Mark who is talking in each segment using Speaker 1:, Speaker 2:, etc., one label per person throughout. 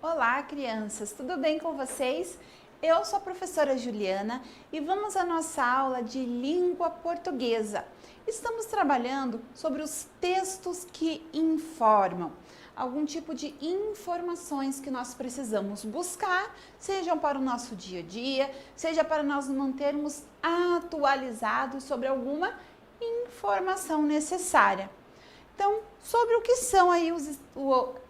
Speaker 1: Olá, crianças! Tudo bem com vocês? Eu sou a professora Juliana e vamos à nossa aula de língua portuguesa. Estamos trabalhando sobre os textos que informam, algum tipo de informações que nós precisamos buscar, sejam para o nosso dia a dia, seja para nós nos mantermos atualizados sobre alguma informação necessária. Então, sobre o que são aí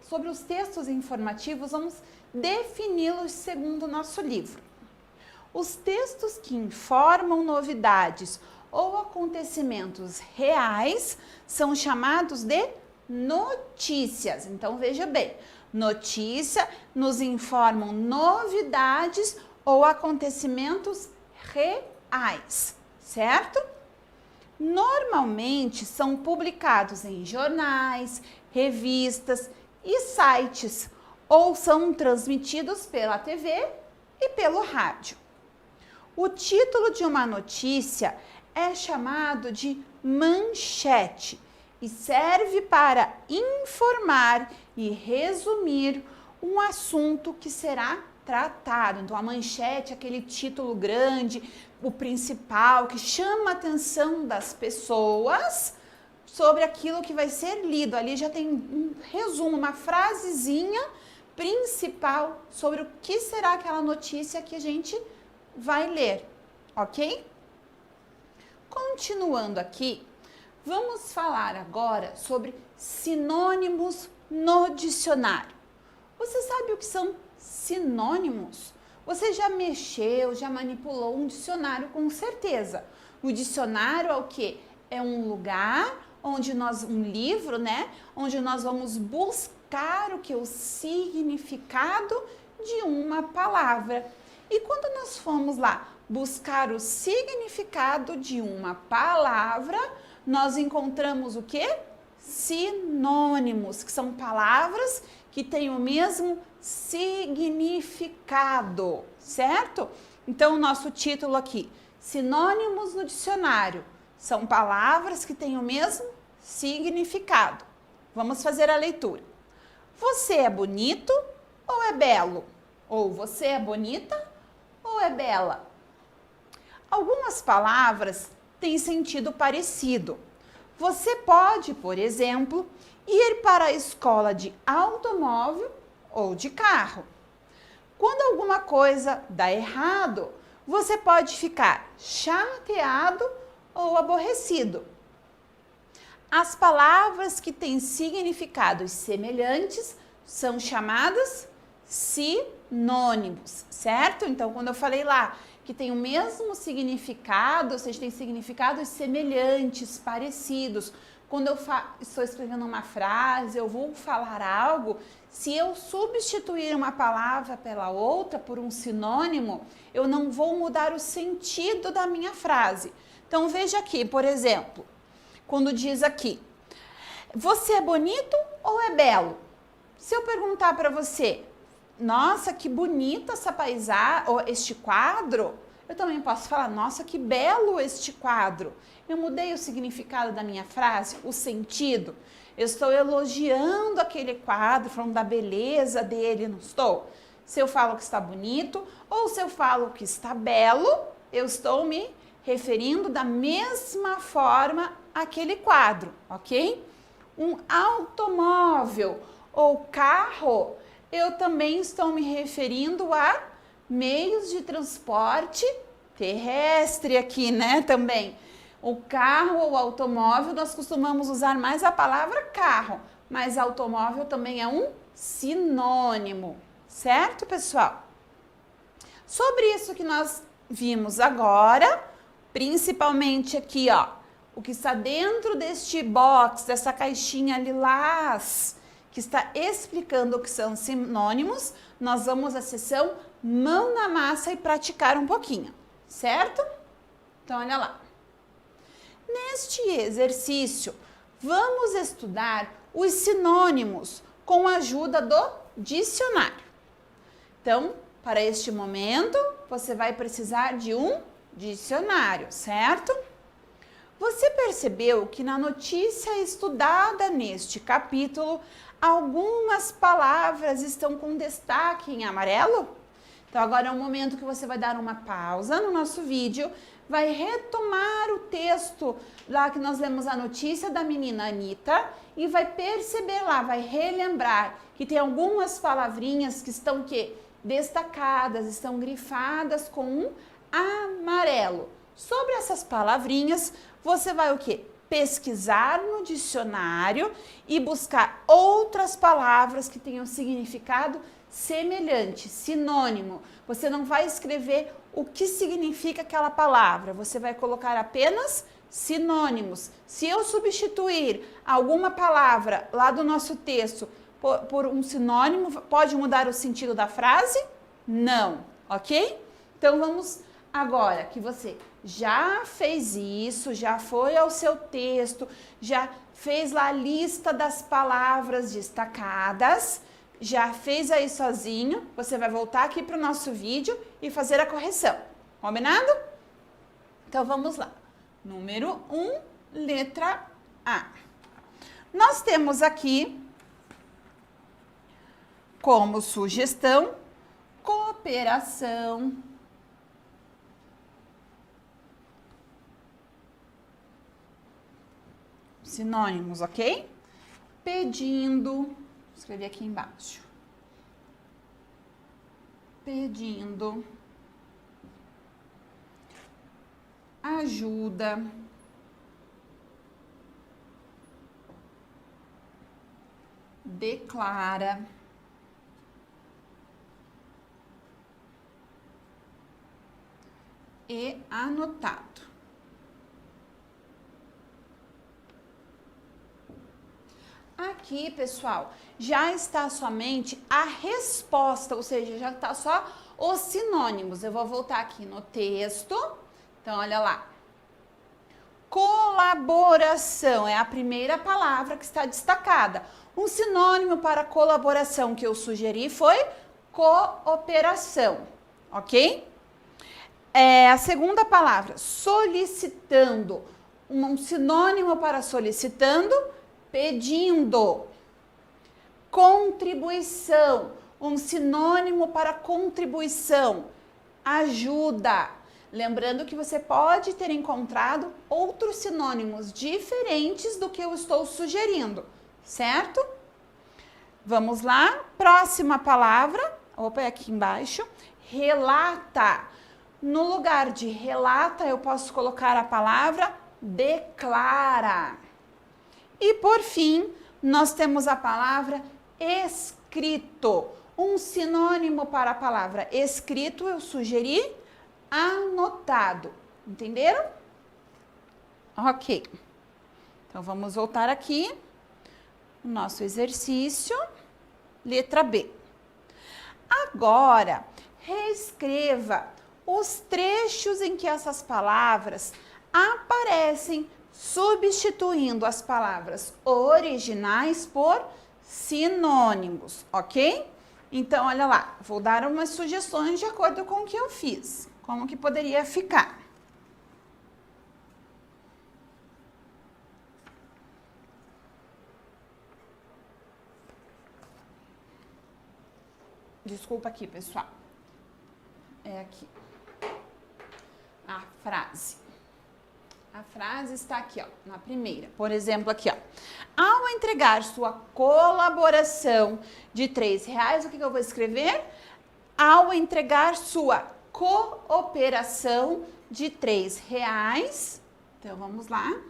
Speaker 1: sobre os textos informativos, vamos defini-los segundo o nosso livro. Os textos que informam novidades ou acontecimentos reais são chamados de notícias. Então, veja bem, notícia nos informam novidades ou acontecimentos reais, certo? Normalmente são publicados em jornais, revistas e sites, ou são transmitidos pela TV e pelo rádio. O título de uma notícia é chamado de manchete e serve para informar e resumir um assunto que será tratado. Então, a manchete é aquele título grande, o principal, que chama a atenção das pessoas sobre aquilo que vai ser lido. Ali já tem um resumo, uma frasezinha principal sobre o que será aquela notícia que a gente vai ler, ok? Continuando aqui, vamos falar agora sobre sinônimos no dicionário. Você sabe o que são sinônimos? Você já mexeu, já manipulou um dicionário com certeza. O dicionário é o quê? É um lugar onde um livro, né? Onde nós vamos buscar o que? O significado de uma palavra. E quando nós fomos lá buscar o significado de uma palavra, nós encontramos o quê? Sinônimos, que são palavras que têm o mesmo significado, certo? Então, o nosso título aqui, sinônimos no dicionário, são palavras que têm o mesmo significado. Vamos fazer a leitura. Você é bonito ou é belo? Ou você é bonita ou é bela? Algumas palavras têm sentido parecido. Você pode, por exemplo, ir para a escola de automóvel ou de carro. Quando alguma coisa dá errado, você pode ficar chateado ou aborrecido. As palavras que têm significados semelhantes são chamadas sinônimos, certo? Então, quando eu falei lá que tem o mesmo significado, ou seja, tem significados semelhantes, parecidos. Quando eu estou escrevendo uma frase, eu vou falar algo, se eu substituir uma palavra pela outra por um sinônimo, eu não vou mudar o sentido da minha frase. Então, veja aqui, por exemplo, quando diz aqui, você é bonito ou é belo? Se eu perguntar para você, nossa, que bonita essa paisagem, ou este quadro, eu também posso falar, nossa, que belo este quadro. Eu mudei o significado da minha frase, o sentido. Eu estou elogiando aquele quadro, falando da beleza dele, não estou? Se eu falo que está bonito ou se eu falo que está belo, eu estou me referindo da mesma forma àquele quadro, ok? Um automóvel ou carro, eu também estou me referindo a meios de transporte terrestre aqui, né, também. O carro ou automóvel, nós costumamos usar mais a palavra carro, mas automóvel também é um sinônimo, certo, pessoal? Sobre isso que nós vimos agora, principalmente aqui, ó, o que está dentro deste box, dessa caixinha lilás, que está explicando o que são sinônimos, nós vamos à sessão mão na massa e praticar um pouquinho, certo? Então, olha lá. Neste exercício, vamos estudar os sinônimos com a ajuda do dicionário. Então, para este momento, você vai precisar de um dicionário, certo? Você percebeu que na notícia estudada neste capítulo, algumas palavras estão com destaque em amarelo? Então, agora é o momento que você vai dar uma pausa no nosso vídeo, vai retomar o texto lá que nós lemos a notícia da menina Anitta e vai perceber lá, vai relembrar que tem algumas palavrinhas que estão destacadas, estão grifadas com um amarelo. Sobre essas palavrinhas, você vai o quê? Pesquisar no dicionário e buscar outras palavras que tenham significado semelhante, sinônimo. Você não vai escrever o que significa aquela palavra, você vai colocar apenas sinônimos. Se eu substituir alguma palavra lá do nosso texto por um sinônimo, pode mudar o sentido da frase? Não, ok? Então vamos agora que você já fez isso, já foi ao seu texto, já fez lá a lista das palavras destacadas, já fez aí sozinho, você vai voltar aqui para o nosso vídeo e fazer a correção. Combinado? Então vamos lá. Número 1, letra A. Nós temos aqui como sugestão cooperação, sinônimos, ok? Pedindo, vou escrever aqui embaixo. Pedindo, ajuda, declara, e anotado. Aqui, pessoal, já está somente a resposta, ou seja, já está só os sinônimos. Eu vou voltar aqui no texto. Então, olha lá. Colaboração é a primeira palavra que está destacada. Um sinônimo para colaboração que eu sugeri foi cooperação, ok? A segunda palavra, solicitando. Um sinônimo para solicitando, pedindo. Contribuição, um sinônimo para contribuição, ajuda. Lembrando que você pode ter encontrado outros sinônimos diferentes do que eu estou sugerindo, certo? Vamos lá, próxima palavra, opa, é aqui embaixo, relata. No lugar de relata, eu posso colocar a palavra declara. E por fim, nós temos a palavra escrito. Um sinônimo para a palavra escrito, eu sugeri anotado. Entenderam? Ok. Então, vamos voltar aqui no nosso exercício. Letra B. Agora, reescreva os trechos em que essas palavras aparecem substituindo as palavras originais por sinônimos, ok? Então, olha lá, vou dar umas sugestões de acordo com o que eu fiz. Como que poderia ficar? Desculpa aqui, pessoal. É aqui. A frase. A frase está aqui, ó, na primeira. Por exemplo, aqui, ó. Ao entregar sua colaboração de R$3, o que eu vou escrever? Ao entregar sua cooperação de R$3. Então, vamos lá.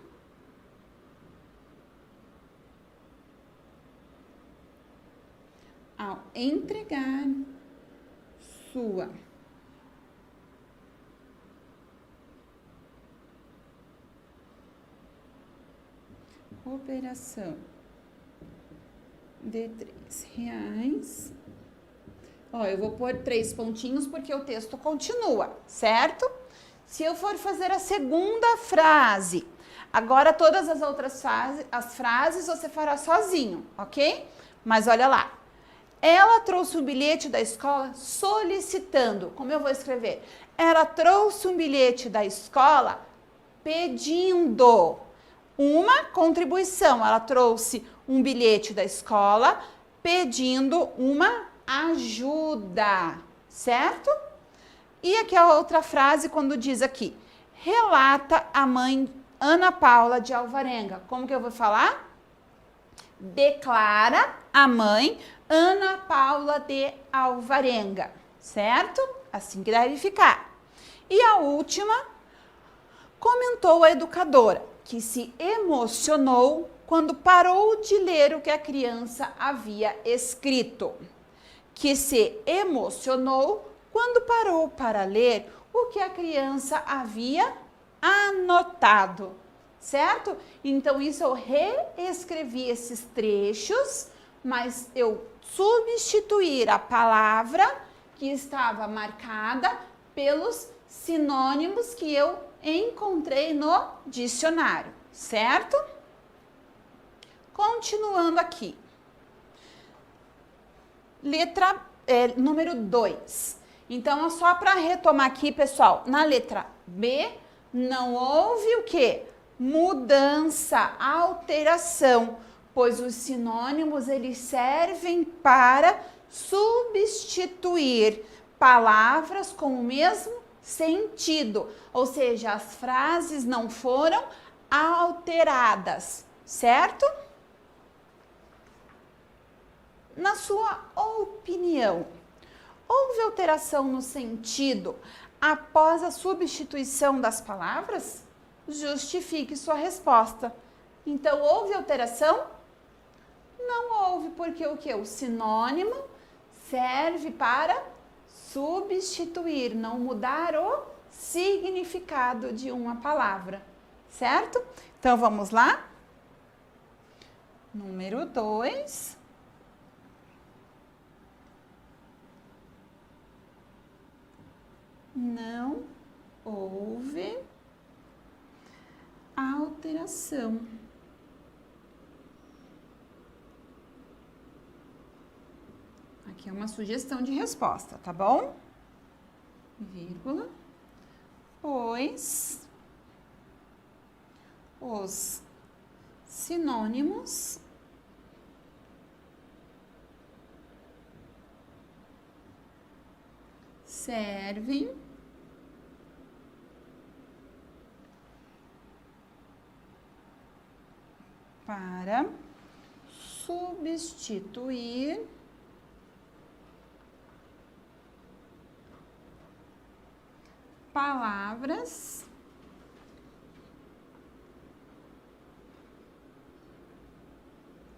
Speaker 1: Ao entregar sua cooperação de R$3. Ó, eu vou pôr 3 pontinhos porque o texto continua, certo? Se eu for fazer a segunda frase, agora todas as outras frases você fará sozinho, ok? Mas olha lá. Ela trouxe um bilhete da escola solicitando. Como eu vou escrever? Ela trouxe um bilhete da escola pedindo uma contribuição. Ela trouxe um bilhete da escola pedindo uma ajuda, certo? E aqui a outra frase quando diz aqui, relata a mãe Ana Paula de Alvarenga. Como que eu vou falar? Declara a mãe Ana Paula de Alvarenga, certo? Assim que deve ficar. E a última, comentou a educadora, que se emocionou quando parou de ler o que a criança havia escrito. Que se emocionou quando parou para ler o que a criança havia anotado, certo? Então, isso eu reescrevi esses trechos, mas eu substituir a palavra que estava marcada pelos sinônimos que eu encontrei no dicionário, certo? Continuando aqui. Número 2. Então, é só para retomar aqui, pessoal, na letra B, não houve o quê? Mudança, alteração, pois os sinônimos, eles servem para substituir palavras com o mesmo sentido, ou seja, as frases não foram alteradas, certo? Na sua opinião, houve alteração no sentido após a substituição das palavras? Justifique sua resposta. Então, houve alteração? Não houve, porque o que? O sinônimo serve para substituir, não mudar o significado de uma palavra, certo? Então, vamos lá? Número 2. Não houve alteração. Aqui é uma sugestão de resposta, tá bom? Vírgula. Pois os sinônimos servem para substituir palavras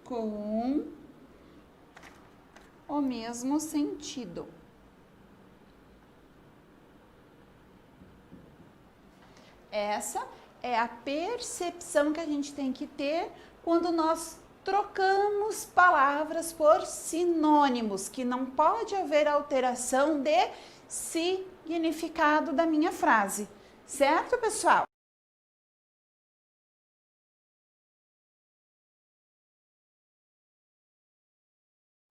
Speaker 1: com o mesmo sentido. Essa é a percepção que a gente tem que ter quando nós trocamos palavras por sinônimos, que não pode haver alteração de significado da minha frase, certo, pessoal?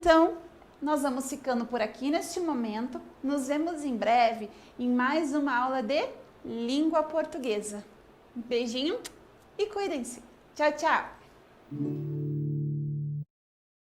Speaker 1: Então, nós vamos ficando por aqui neste momento. Nos vemos em breve em mais uma aula de língua portuguesa. Um beijinho e cuidem-se. Tchau, tchau!